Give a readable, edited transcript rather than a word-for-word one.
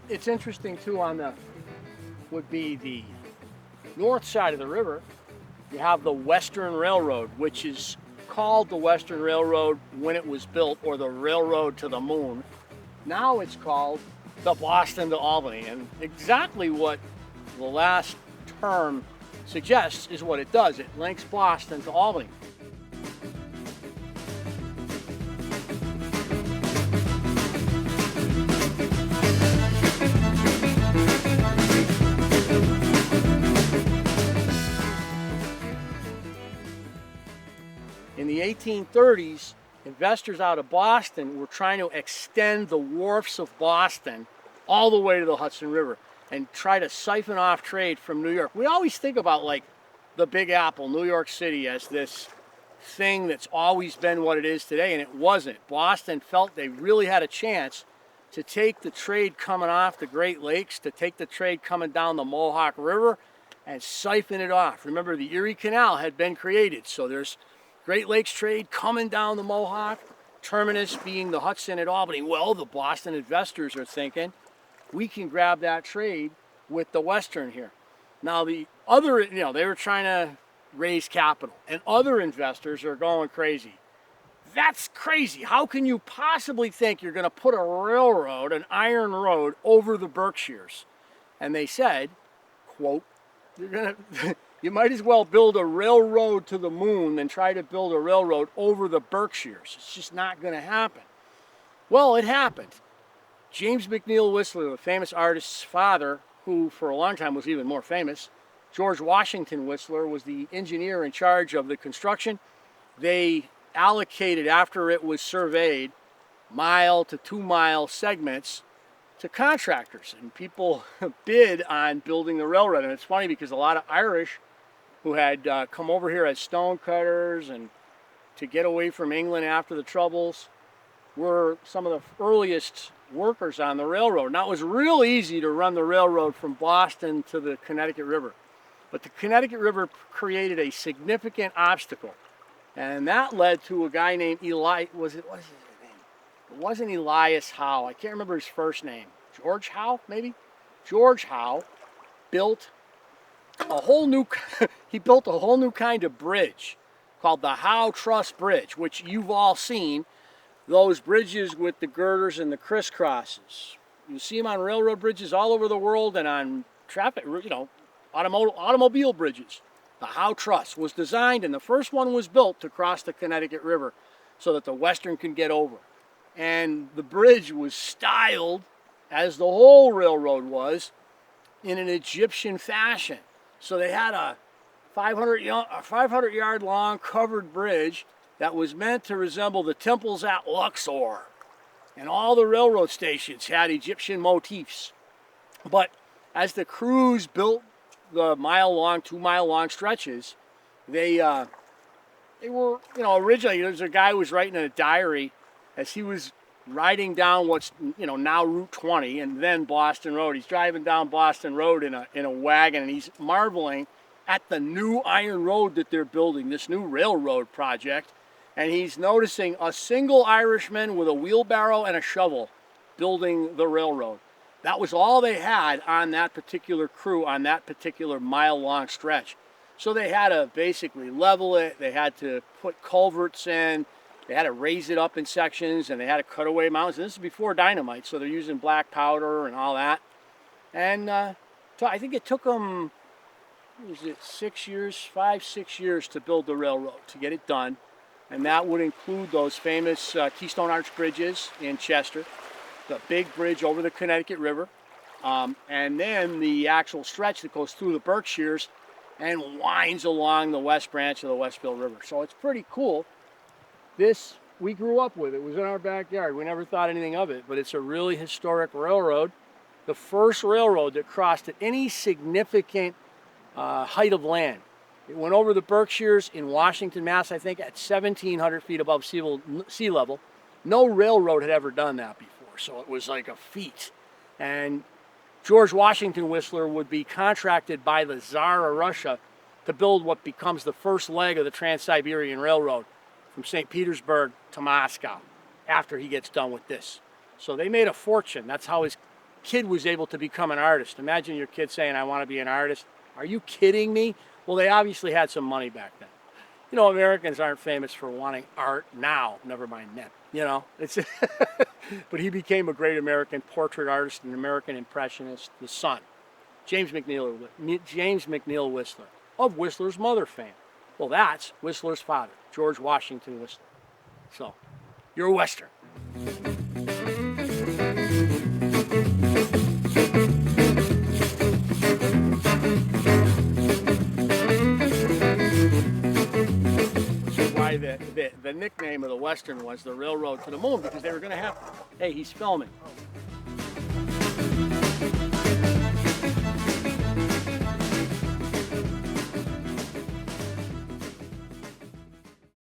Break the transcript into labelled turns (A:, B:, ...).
A: It's interesting too on the, would be the north side of the river. You have the Western Railroad, which is called the Western Railroad when it was built, or the Railroad to the Moon. Now it's called the Boston to Albany, and exactly what the last term suggests is what it does. It links Boston to Albany. In the 1830s, investors out of Boston were trying to extend the wharfs of Boston all the way to the Hudson River and try to siphon off trade from New York. We always think about like the Big Apple, New York City, as this thing that's always been what it is today, and it wasn't. Boston felt they really had a chance to take the trade coming off the Great Lakes, to take the trade coming down the Mohawk River and siphon it off. Remember, the Erie Canal had been created, so there's Great Lakes trade coming down the Mohawk, terminus being the Hudson at Albany. Well, the Boston investors are thinking, we can grab that trade with the Western here. Now the other, they were trying to raise capital, and other investors are going crazy. That's crazy. How can you possibly think you're going to put a railroad, an iron road, over the Berkshires? And they said, quote, you might as well build a railroad to the moon than try to build a railroad over the Berkshires. It's just not going to happen. Well, it happened. James McNeill Whistler, the famous artist's father, who for a long time was even more famous, George Washington Whistler, was the engineer in charge of the construction. They allocated, after it was surveyed, 1 to 2 mile segments to contractors, and people bid on building the railroad. And it's funny because a lot of Irish who had come over here as stone cutters and to get away from England after the Troubles were some of the earliest workers on the railroad. Now, it was real easy to run the railroad from Boston to the Connecticut River, but the Connecticut River created a significant obstacle, and that led to a guy named what is his name? It wasn't Elias Howe. I can't remember his first name. George Howe, maybe? George Howe built a whole new he built a whole new kind of bridge called the Howe Truss Bridge, which you've all seen, those bridges with the girders and the crisscrosses. You see them on railroad bridges all over the world and on traffic, automobile bridges. The Howe Truss was designed, and the first one was built to cross the Connecticut River so that the Western can get over. And the bridge was styled, as the whole railroad was, in an Egyptian fashion. So they had a 500-yard long covered bridge that was meant to resemble the temples at Luxor. And all the railroad stations had Egyptian motifs. But as the crews built the 2 mile long stretches, they were, originally there's a guy who was writing in a diary as he was riding down what's, now Route 20 and then Boston Road. He's driving down Boston Road in a wagon, and he's marveling at the new iron road that they're building, this new railroad project. And he's noticing a single Irishman with a wheelbarrow and a shovel building the railroad. That was all they had on that particular crew, on that particular mile-long stretch. So they had to basically level it, they had to put culverts in, they had to raise it up in sections, and they had to cut away mountains. And this is before dynamite, so they're using black powder and all that. And so I think it took them, 6 years to build the railroad, to get it done. And that would include those famous Keystone Arch bridges in Chester, the big bridge over the Connecticut River, and then the actual stretch that goes through the Berkshires and winds along the west branch of the Westfield River. So it's pretty cool. This, we grew up with. It was in our backyard. We never thought anything of it, but it's a really historic railroad. The first railroad that crossed at any significant height of land. It went over the Berkshires in Washington, Mass, I think, at 1,700 feet above sea level. No railroad had ever done that before, so it was like a feat. And George Washington Whistler would be contracted by the Tsar of Russia to build what becomes the first leg of the Trans-Siberian Railroad from St. Petersburg to Moscow after he gets done with this. So they made a fortune. That's how his kid was able to become an artist. Imagine your kid saying, I want to be an artist. Are you kidding me? Well, they obviously had some money back then. You know, Americans aren't famous for wanting art now, never mind then. You know, it's but he became a great American portrait artist, an American impressionist, the son, James McNeill Whistler, of Whistler's mother fame. Well, that's Whistler's father, George Washington Whistler. So, you're a Western. Why the nickname of the Western was the railroad to the moon, because they were going to have, hey, he's filming.